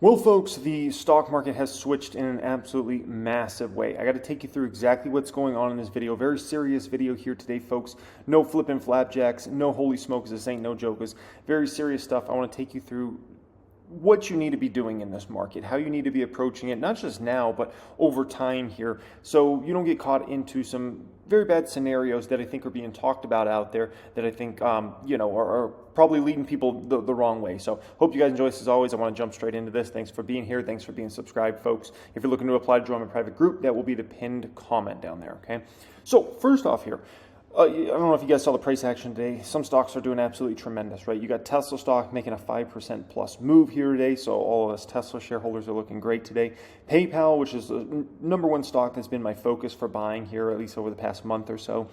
Well, folks, the stock market has switched in an absolutely massive way. I got to take you through exactly what's going on in this video. Very serious video here today, folks. No flipping flapjacks, no holy smokes, this ain't no jokers. Very serious stuff. I want to take you through what you need to be doing in this market, how you need to be approaching it, not just now, but over time here, so you don't get caught into some very bad scenarios that I think are being talked about out there that I think, are probably leading people the wrong way. So hope you guys enjoy this. As always, I want to jump straight into this. Thanks for being here. Thanks for being subscribed, folks. If you're looking to apply to join my private group, that will be the pinned comment down there, okay? So first off here, I don't know if you guys saw the price action today. Some stocks are doing absolutely tremendous, right? You got Tesla stock making a 5% plus move here today, so all of us Tesla shareholders are looking great today. PayPal, which is the number one stock that's been my focus for buying here, at least over the past month or so,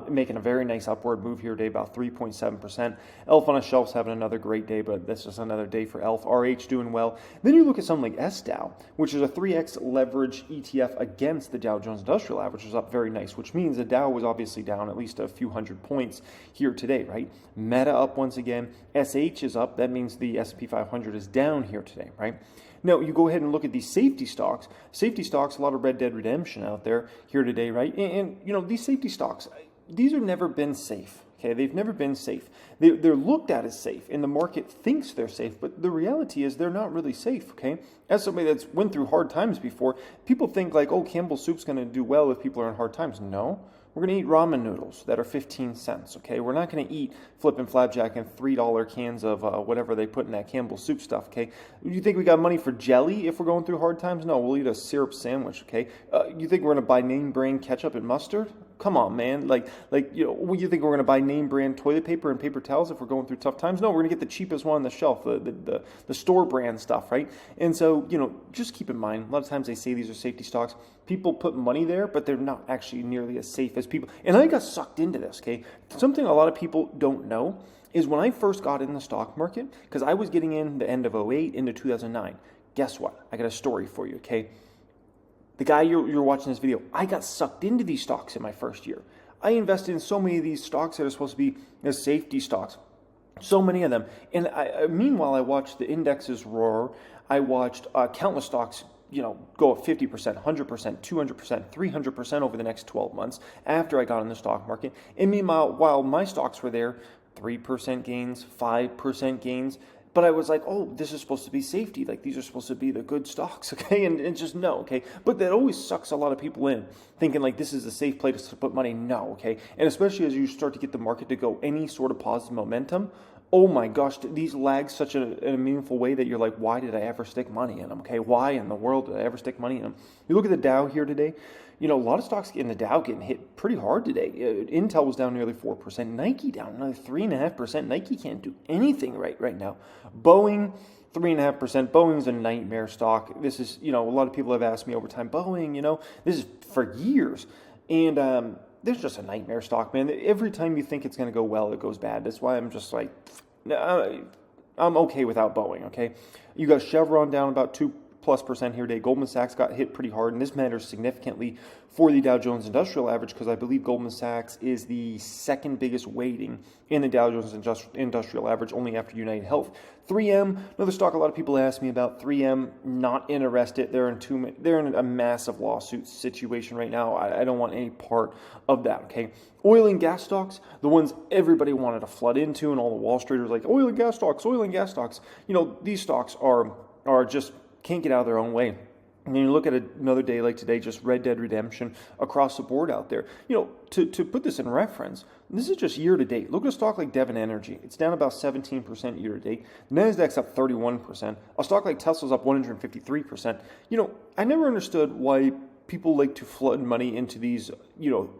making a very nice upward move here today, about 3.7%. Elf on a Shelf's having another great day, but this is another day for Elf. RH doing well. Then you look at something like SDow, which is a 3x leverage ETF against the Dow Jones Industrial Average, which is up very nice, which means the Dow was obviously down at least a few hundred points here today, right? Meta up once again. SH is up. That means the S&P 500 is down here today, right? Now, you go ahead and look at these safety stocks. Safety stocks, a lot of Red Dead Redemption out there here today, right? And these safety stocks, these have never been safe. Okay, they've never been safe. They're looked at as safe, and the market thinks they're safe, but the reality is they're not really safe, okay? As somebody that's went through hard times before, people think like, oh, Campbell Soup's going to do well if people are in hard times. No. We're going to eat ramen noodles that are 15 cents, okay? We're not going to eat flippin' flapjack and $3 cans of whatever they put in that Campbell Soup stuff, okay? You think we got money for jelly if we're going through hard times? No, we'll eat a syrup sandwich, okay? You think we're going to buy name brand ketchup and mustard? Come on, man. You think we're going to buy name brand toilet paper and paper towels if we're going through tough times? No, we're going to get the cheapest one on the shelf, the store brand stuff, right? And so, just keep in mind, a lot of times they say these are safety stocks. People put money there, but they're not actually nearly as safe as people. And I got sucked into this, okay? Something a lot of people don't know is when I first got in the stock market, because I was getting in the end of '08 into 2009, guess what? I got a story for you, okay? The guy you're watching this video, I got sucked into these stocks in my first year. I invested in so many of these stocks that are supposed to be safety stocks, so many of them. And meanwhile, I watched the indexes roar. I watched countless stocks go up 50%, 100%, 200%, 300% over the next 12 months after I got in the stock market. And meanwhile, while my stocks were there, 3% gains, 5% gains, but I was like, oh, this is supposed to be safety. Like, these are supposed to be the good stocks, okay? And just no, okay? But that always sucks a lot of people in, thinking like this is a safe place to put money. No, okay? And especially as you start to get the market to go any sort of positive momentum, oh my gosh, these lag such in a meaningful way that you're like, why did I ever stick money in them, okay? Why in the world did I ever stick money in them? You look at the Dow here today, a lot of stocks in the Dow getting hit pretty hard today. Intel was down nearly 4%. Nike down another 3.5%. Nike can't do anything right now. Boeing, 3.5%. Boeing's a nightmare stock. This is, a lot of people have asked me over time, Boeing, this is for years. And this is just a nightmare stock, man. Every time you think it's going to go well, it goes bad. That's why I'm just like, I'm okay without Boeing, okay? You got Chevron down about 2+% here today. Goldman Sachs got hit pretty hard, and this matters significantly for the Dow Jones Industrial Average because I believe Goldman Sachs is the second biggest weighting in the Dow Jones Industrial Average, only after United Health. 3M, another stock a lot of people ask me about. 3M, not interested. They're in a massive lawsuit situation right now. I don't want any part of that, okay? Oil and gas stocks, the ones everybody wanted to flood into, and all the Wall Streeters like, oil and gas stocks, oil and gas stocks. These stocks are just can't get out of their own way. And then you look at another day like today, just Red Dead Redemption across the board out there. To put this in reference, this is just year to date. Look at a stock like Devon Energy. It's down about 17% year to date. NASDAQ's up 31%. A stock like Tesla's up 153%. I never understood why people like to flood money into these,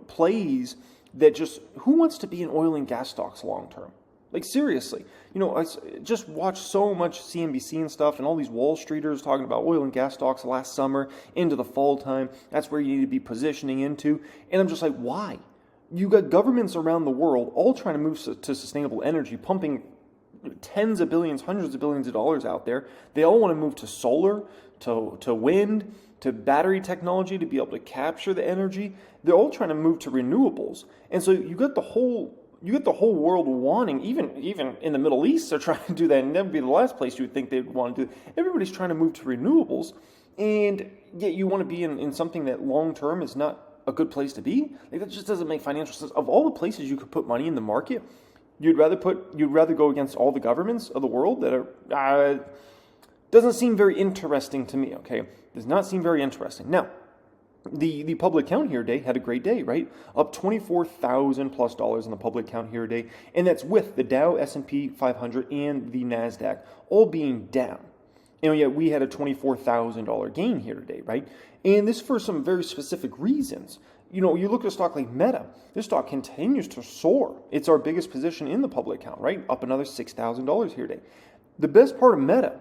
plays that just, who wants to be in oil and gas stocks long term? Like, seriously, I just watched so much CNBC and stuff, and all these Wall Streeters talking about oil and gas stocks last summer into the fall time. That's where you need to be positioning into. And I'm just like, why? You got governments around the world all trying to move to sustainable energy, pumping tens of billions, hundreds of billions of dollars out there. They all want to move to solar, to wind, to battery technology to be able to capture the energy. They're all trying to move to renewables. And so you got the whole you get the whole world wanting, even in the Middle East, they're trying to do that, and that would be the last place you would think they'd want to do it. Everybody's trying to move to renewables, and yet you want to be in something that long-term is not a good place to be. Like, that just doesn't make financial sense. Of all the places you could put money in the market, you'd rather go against all the governments of the world that are, doesn't seem very interesting to me, okay? Does not seem very interesting. Now, the public account here today had a great day, right? Up $24,000+ in the public account here today, and that's with the Dow, S&P 500, and the NASDAQ all being down. And yet we had a $24,000 gain here today, right? And this for some very specific reasons. You know, you look at a stock like Meta. This stock continues to soar. It's our biggest position in the public account, right? Up another $6,000 here today. The best part of Meta,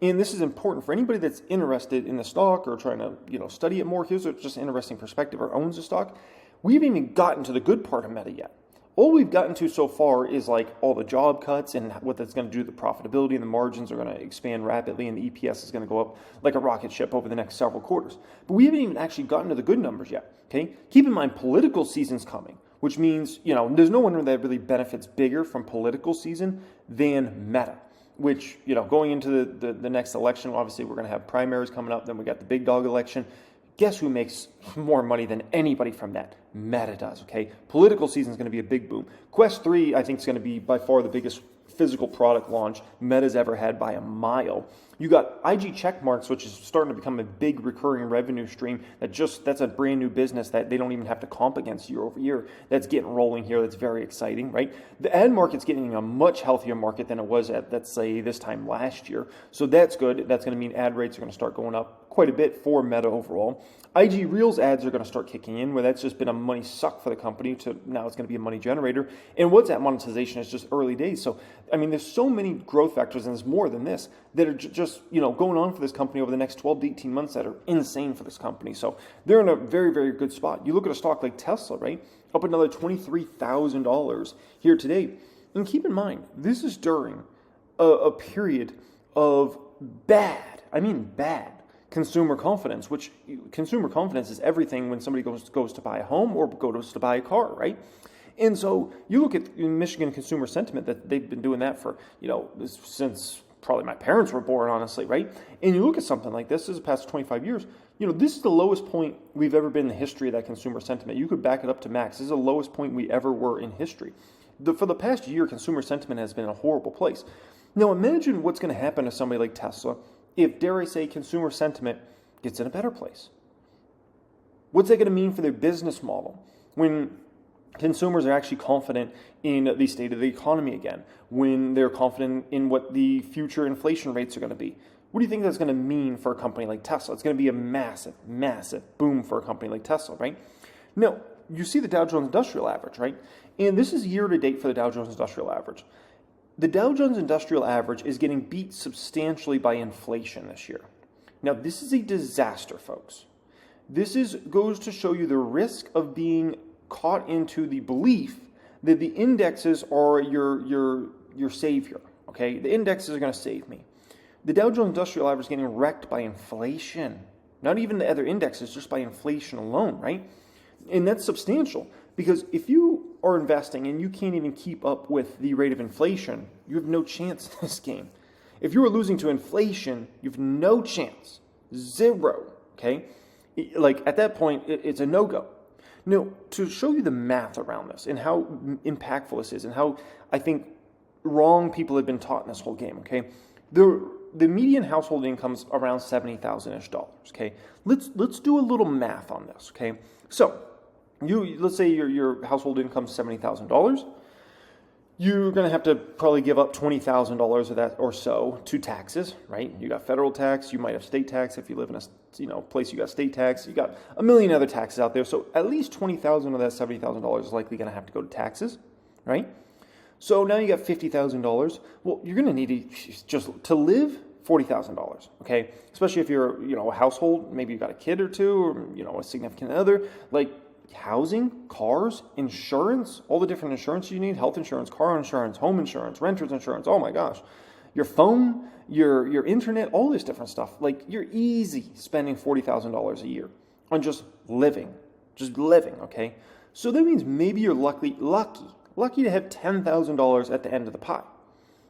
and this is important for anybody that's interested in the stock or trying to, study it more. Here's just an interesting perspective, or owns the stock. We haven't even gotten to the good part of Meta yet. All we've gotten to so far is like all the job cuts and what that's going to do to the profitability, and the margins are going to expand rapidly, and the EPS is going to go up like a rocket ship over the next several quarters. But we haven't even actually gotten to the good numbers yet. Okay, keep in mind political season's coming, which means there's no one that really benefits bigger from political season than Meta. Which, going into the next election, obviously we're going to have primaries coming up. Then we got the big dog election. Guess who makes more money than anybody from that? Meta does, okay? Political season is going to be a big boom. Quest 3, I think, is going to be by far the biggest physical product launch Meta's ever had by a mile. You got IG check marks, which is starting to become a big recurring revenue stream. That's a brand new business that they don't even have to comp against year over year. That's getting rolling here. That's very exciting, right? The ad market's getting a much healthier market than it was at, let's say, this time last year. So that's good. That's going to mean ad rates are going to start going up quite a bit for Meta overall. IG Reels ads are going to start kicking in, where that's just been a money suck for the company to now it's going to be a money generator. And WhatsApp monetization is just early days. So, I mean, there's so many growth vectors, and there's more than this, that are just, going on for this company over the next 12 to 18 months that are insane for this company. So they're in a very, very good spot. You look at a stock like Tesla, right? Up another $23,000 here today. And keep in mind, this is during a period of bad consumer confidence, which consumer confidence is everything when somebody goes to buy a home or goes to buy a car, right? And so you look at Michigan consumer sentiment, that they've been doing that for, since probably my parents were born, honestly, right? And you look at something like this is the past 25 years, this is the lowest point we've ever been in the history of that consumer sentiment. You could back it up to max. This is the lowest point we ever were in history. For the past year, consumer sentiment has been in a horrible place. Now imagine what's going to happen to somebody like Tesla if, dare I say, consumer sentiment gets in a better place. What's that going to mean for their business model when consumers are actually confident in the state of the economy again, when they're confident in what the future inflation rates are going to be? What do you think that's going to mean for a company like Tesla? It's going to be a massive, massive boom for a company like Tesla, right? Now, you see the Dow Jones Industrial Average, right? And this is year to date for the Dow Jones Industrial Average. The Dow Jones Industrial Average is getting beat substantially by inflation this year. Now, this is a disaster, folks. This goes to show you the risk of being caught into the belief that the indexes are your savior, okay? The indexes are going to save me. The Dow Jones Industrial Average is getting wrecked by inflation. Not even the other indexes, just by inflation alone, right? And that's substantial, because if you are investing and you can't even keep up with the rate of inflation, you have no chance in this game. If you are losing to inflation, you have no chance. Zero, okay? Like, at that point, it's a no-go. Now, to show you the math around this and how impactful this is and how I think wrong people have been taught in this whole game, okay? The median household income is around $70,000-ish, okay? Let's do a little math on this, okay? So, let's say your household income is $70,000. You're going to have to probably give up $20,000 of that or so to taxes, right? You got federal tax, you might have state tax if you live in a place you got state tax. You got a million other taxes out there, so at least $20,000 of that $70,000 is likely going to have to go to taxes, right? So now you got $50,000. Well, you're going to need to live $40,000, okay? Especially if you're a household, maybe you've got a kid or two, or a significant other, like. Housing, cars, insurance, all the different insurance you need, health insurance, car insurance, home insurance, renter's insurance, oh my gosh. Your phone, your internet, all this different stuff. Like, you're easy spending $40,000 a year on just living, okay? So that means maybe you're lucky, lucky to have $10,000 at the end of the pie.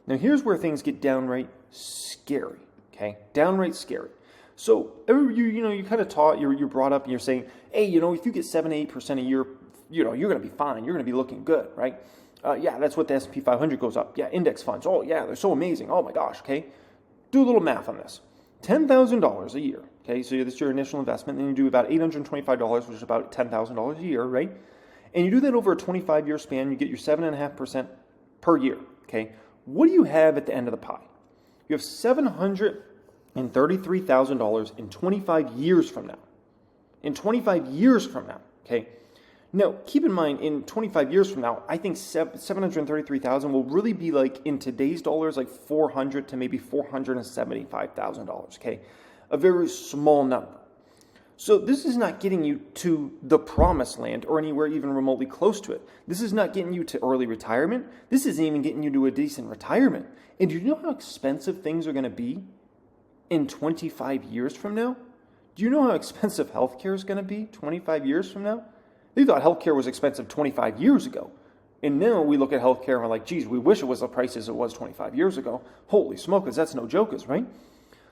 Now here's where things get downright scary, okay? Downright scary. So you kind of taught, you're brought up and you're saying, hey, if you get 7 to 8% a year, you're going to be fine. You're going to be looking good, right? Yeah, that's what the S&P 500 goes up. Yeah, index funds. Oh, yeah, they're so amazing. Oh, my gosh, okay? Do a little math on this. $10,000 a year, okay? So that's your initial investment. Then you do about $825, which is about $10,000 a year, right? And you do that over a 25-year span. You get your 7.5% per year, okay? What do you have at the end of the pie? You have $733,000 in 25 years from now. In 25 years from now, okay? Now, keep in mind, in 25 years from now, I think $733,000 will really be like, in today's dollars, like $400,000 to maybe $475,000, okay? A very small number. So this is not getting you to the promised land or anywhere even remotely close to it. This is not getting you to early retirement. This isn't even getting you to a decent retirement. And do you know how expensive things are going to be in 25 years from now? Do you know how expensive healthcare is going to be 25 years from now? They thought healthcare was expensive 25 years ago. And now we look at healthcare and we're like, geez, we wish it was the prices it was 25 years ago. Holy smokers, that's no jokers, right?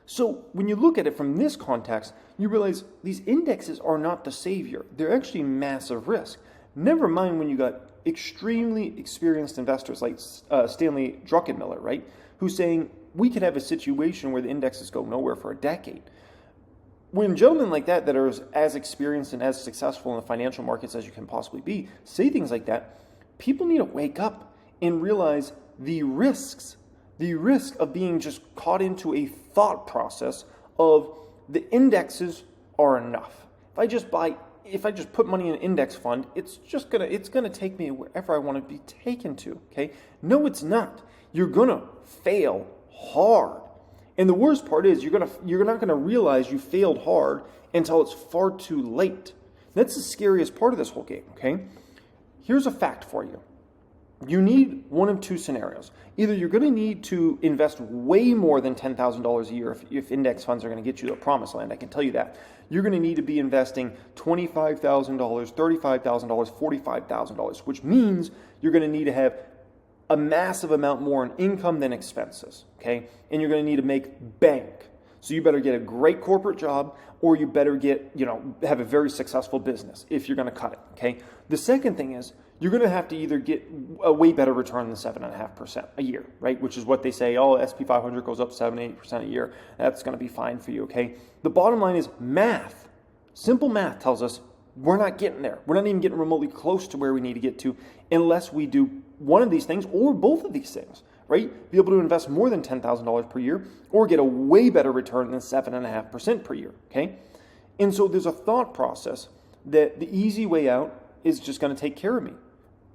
So when you look at it from this context, you realize these indexes are not the savior. They're actually massive risk. Never mind when you got extremely experienced investors like Stanley Druckenmiller, right? Who's saying we could have a situation where the indexes go nowhere for a decade. When gentlemen like that are as experienced and as successful in the financial markets as you can possibly be, say things like that, people need to wake up and realize the risks. The risk of being just caught into a thought process of the indexes are enough. If I just put money in an index fund, it's gonna take me wherever I want to be taken to. Okay? No, it's not. You're gonna fail hard. And the worst part is you're not gonna realize you failed hard until it's far too late. That's the scariest part of this whole game. Okay? Here's a fact for you. You need one of two scenarios. Either you're going to need to invest way more than $10,000 a year if index funds are going to get you to the promised land. I can tell you that. You're going to need to be investing $25,000, $35,000, $45,000, which means you're going to need to have a massive amount more in income than expenses, okay? And you're going to need to make bank. So you better get a great corporate job, or you better have a very successful business if you're going to cut it, okay? The second thing is, you're going to have to either get a way better return than 7.5% a year, right? Which is what they say, SP 500 goes up 7-8% a year. That's going to be fine for you, okay? The bottom line is math. Simple math tells us we're not getting there. We're not even getting remotely close to where we need to get to unless we do one of these things or both of these things, right? Be able to invest more than $10,000 per year or get a way better return than 7.5% per year, okay? And so there's a thought process that the easy way out is just going to take care of me.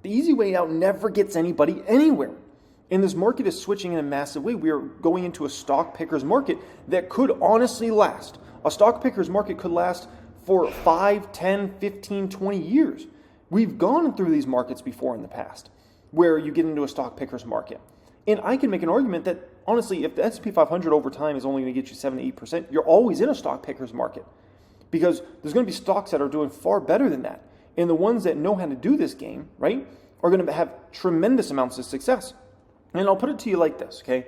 The easy way out never gets anybody anywhere. And this market is switching in a massive way. We are going into a stock picker's market that could honestly last. A stock picker's market could last for 5, 10, 15, 20 years. We've gone through these markets before in the past where you get into a stock picker's market. And I can make an argument that, honestly, if the S&P 500 over time is only going to get you 7 to 8%, you're always in a stock picker's market because there's going to be stocks that are doing far better than that. And the ones that know how to do this game, right, are going to have tremendous amounts of success. And I'll put it to you like this, okay?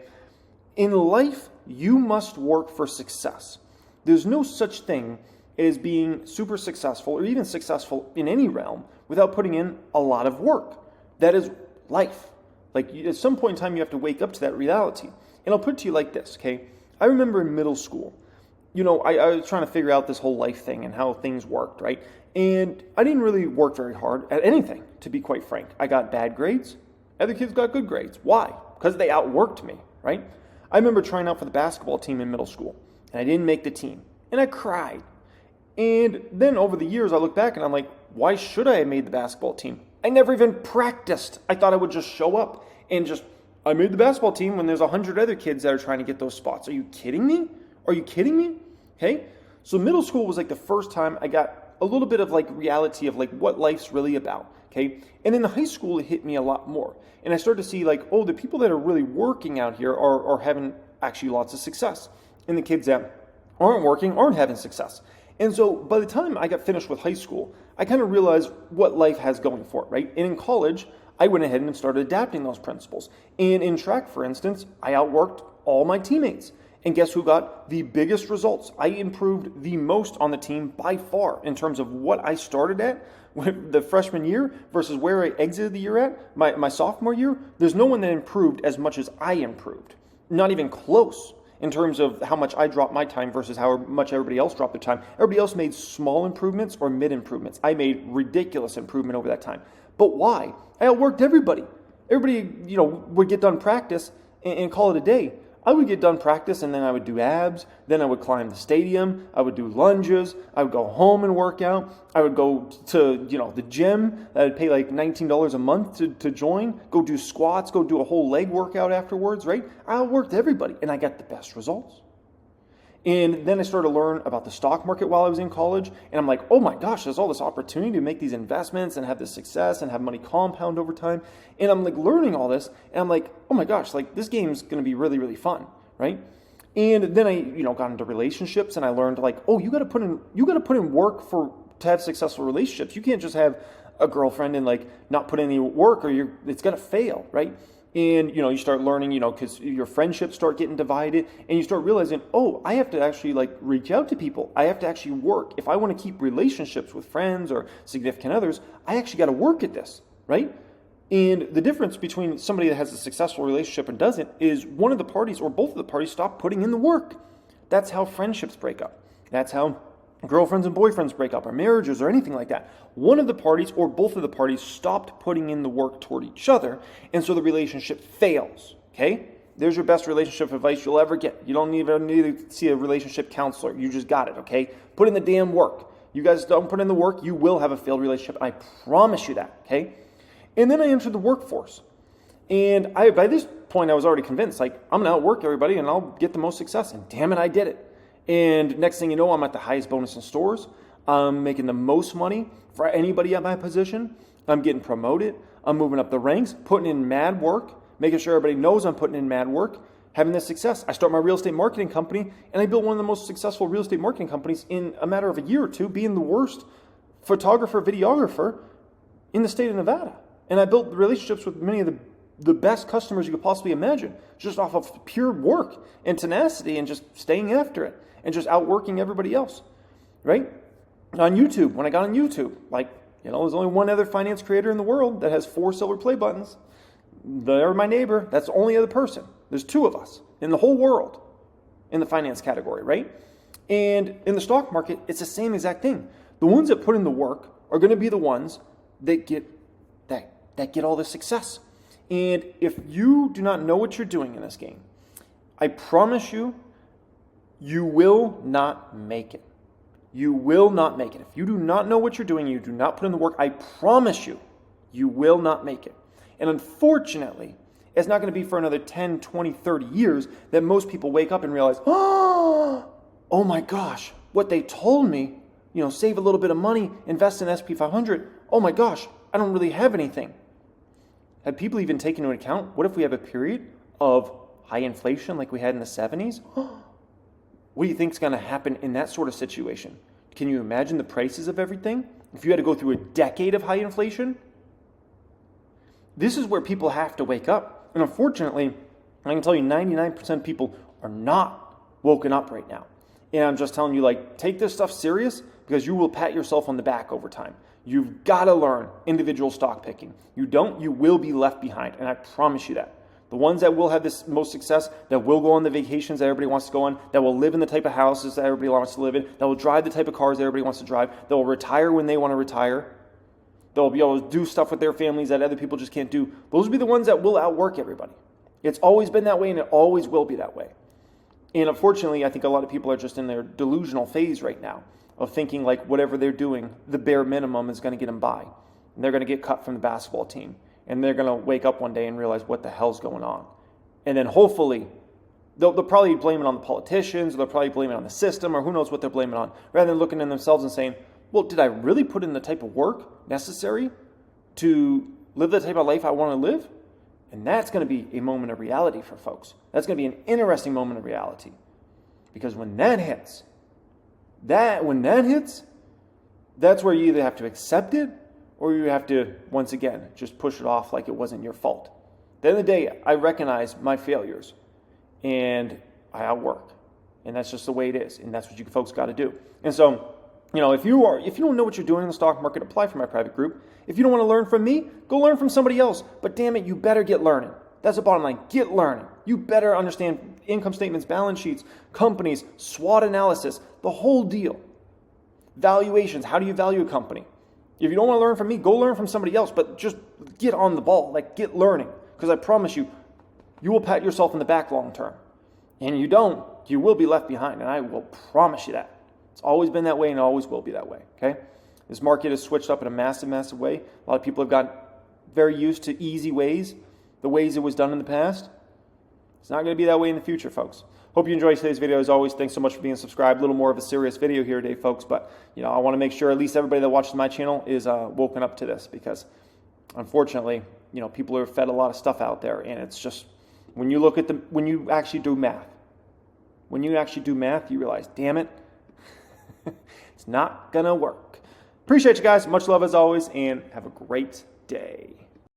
In life, you must work for success. There's no such thing as being super successful or even successful in any realm without putting in a lot of work. That is life. Like at some point in time, you have to wake up to that reality. And I'll put it to you like this, okay? I remember in middle school, I was trying to figure out this whole life thing and how things worked, right? And I didn't really work very hard at anything, to be quite frank. I got bad grades. Other kids got good grades. Why? Because they outworked me, right? I remember trying out for the basketball team in middle school, and I didn't make the team. And I cried. And then over the years, I look back and I'm like, why should I have made the basketball team? I never even practiced. I thought I would just show up and I made the basketball team when there's 100 other kids that are trying to get those spots. Are you kidding me? Are you kidding me? Okay? So middle school was like the first time I got a little bit of like reality of like what life's really about, okay? And in the high school, it hit me a lot more. And I started to see like, oh, the people that are really working out here are having actually lots of success. And the kids that aren't working aren't having success. And so by the time I got finished with high school, I kind of realized what life has going for it, right? And in college, I went ahead and started adapting those principles. And in track, for instance, I outworked all my teammates. And guess who got the biggest results? I improved the most on the team by far in terms of what I started at with the freshman year versus where I exited the year at, my sophomore year. There's no one that improved as much as I improved. Not even close in terms of how much I dropped my time versus how much everybody else dropped their time. Everybody else made small improvements or mid improvements. I made ridiculous improvement over that time. But why? I outworked everybody. Everybody, would get done practice and call it a day. I would get done practice and then I would do abs, then I would climb the stadium, I would do lunges, I would go home and work out, I would go to, the gym, I would pay like $19 a month to join, go do squats, go do a whole leg workout afterwards, right? I outworked everybody and I got the best results. And then I started to learn about the stock market while I was in college. And I'm like, oh my gosh, there's all this opportunity to make these investments and have this success and have money compound over time. And I'm like learning all this. And I'm like, oh my gosh, like this game's going to be really, really fun, right? And then I, got into relationships and I learned like, oh, you got to put in work to have successful relationships. You can't just have a girlfriend and like not put in any work or it's going to fail, right? And, you start learning, because your friendships start getting divided and you start realizing, oh, I have to actually like reach out to people. I have to actually work. If I want to keep relationships with friends or significant others, I actually got to work at this, right? And the difference between somebody that has a successful relationship and doesn't is one of the parties or both of the parties stop putting in the work. That's how friendships break up. That's how girlfriends and boyfriends break up or marriages or anything like that. One of the parties or both of the parties stopped putting in the work toward each other, and so the relationship fails, okay? There's your best relationship advice you'll ever get. You don't even need to see a relationship counselor. You just got it, okay? Put in the damn work. You guys don't put in the work, you will have a failed relationship. I promise you that, okay? And then I entered the workforce. And by this point, I was already convinced, like, I'm going to outwork everybody and I'll get the most success. And damn it, I did it. And next thing you know, I'm at the highest bonus in stores. I'm making the most money for anybody at my position. I'm getting promoted. I'm moving up the ranks, putting in mad work, making sure everybody knows I'm putting in mad work, having this success. I start my real estate marketing company, and I built one of the most successful real estate marketing companies in a matter of a year or two, being the worst photographer, videographer in the state of Nevada. And I built relationships with many of the best customers you could possibly imagine, just off of pure work and tenacity and just staying after it and just outworking everybody else, right? On YouTube, when I got on YouTube, there's only one other finance creator in the world that has 4 silver play buttons. They're my neighbor. That's the only other person. There's 2 of us in the whole world in the finance category, right? And in the stock market, it's the same exact thing. The ones that put in the work are going to be the ones that get all the success. And if you do not know what you're doing in this game, I promise you, you will not make it. You will not make it. If you do not know what you're doing, you do not put in the work, I promise you, you will not make it. And unfortunately, it's not going to be for another 10, 20, 30 years that most people wake up and realize, oh my gosh, what they told me, save a little bit of money, invest in SP 500. Oh my gosh, I don't really have anything. Have people even taken into account, what if we have a period of high inflation like we had in the 70s? What do you think is going to happen in that sort of situation? Can you imagine the prices of everything? If you had to go through a decade of high inflation? This is where people have to wake up. And unfortunately, I can tell you 99% of people are not woken up right now. And I'm just telling you, take this stuff serious because you will pat yourself on the back over time. You've got to learn individual stock picking. You don't, you will be left behind. And I promise you that. The ones that will have this most success, that will go on the vacations that everybody wants to go on, that will live in the type of houses that everybody wants to live in, that will drive the type of cars that everybody wants to drive, that will retire when they want to retire, they'll be able to do stuff with their families that other people just can't do. Those will be the ones that will outwork everybody. It's always been that way and it always will be that way. And unfortunately, I think a lot of people are just in their delusional phase right now of thinking whatever they're doing, the bare minimum is going to get them by. And they're going to get cut from the basketball team. And they're going to wake up one day and realize what the hell's going on. And then hopefully, they'll probably blame it on the politicians, or they'll probably blame it on the system, or who knows what they're blaming it on, rather than looking at themselves and saying, well, did I really put in the type of work necessary to live the type of life I want to live? And that's going to be a moment of reality for folks. That's going to be an interesting moment of reality. Because when that hits, that's where you either have to accept it or you have to, once again, just push it off like it wasn't your fault. At the end of the day, I recognize my failures, and I outwork. And that's just the way it is, and that's what you folks got to do. And so, if you don't know what you're doing in the stock market, apply for my private group. If you don't want to learn from me, go learn from somebody else. But damn it, you better get learning. That's the bottom line. Get learning. You better understand income statements, balance sheets, companies, SWOT analysis, the whole deal. Valuations. How do you value a company? If you don't want to learn from me, go learn from somebody else. But just get on the ball. Get learning. Because I promise you, you will pat yourself in the back long term. And you don't, you will be left behind. And I will promise you that. It's always been that way and always will be that way. Okay? This market has switched up in a massive, massive way. A lot of people have gotten very used to easy ways, the ways it was done in the past. It's not going to be that way in the future, folks. Hope you enjoyed today's video. As always, thanks so much for being subscribed. A little more of a serious video here today, folks. But, I want to make sure at least everybody that watches my channel is woken up to this because, unfortunately, people are fed a lot of stuff out there. And it's just, when you actually do math, you realize, damn it, it's not going to work. Appreciate you guys. Much love as always, and have a great day.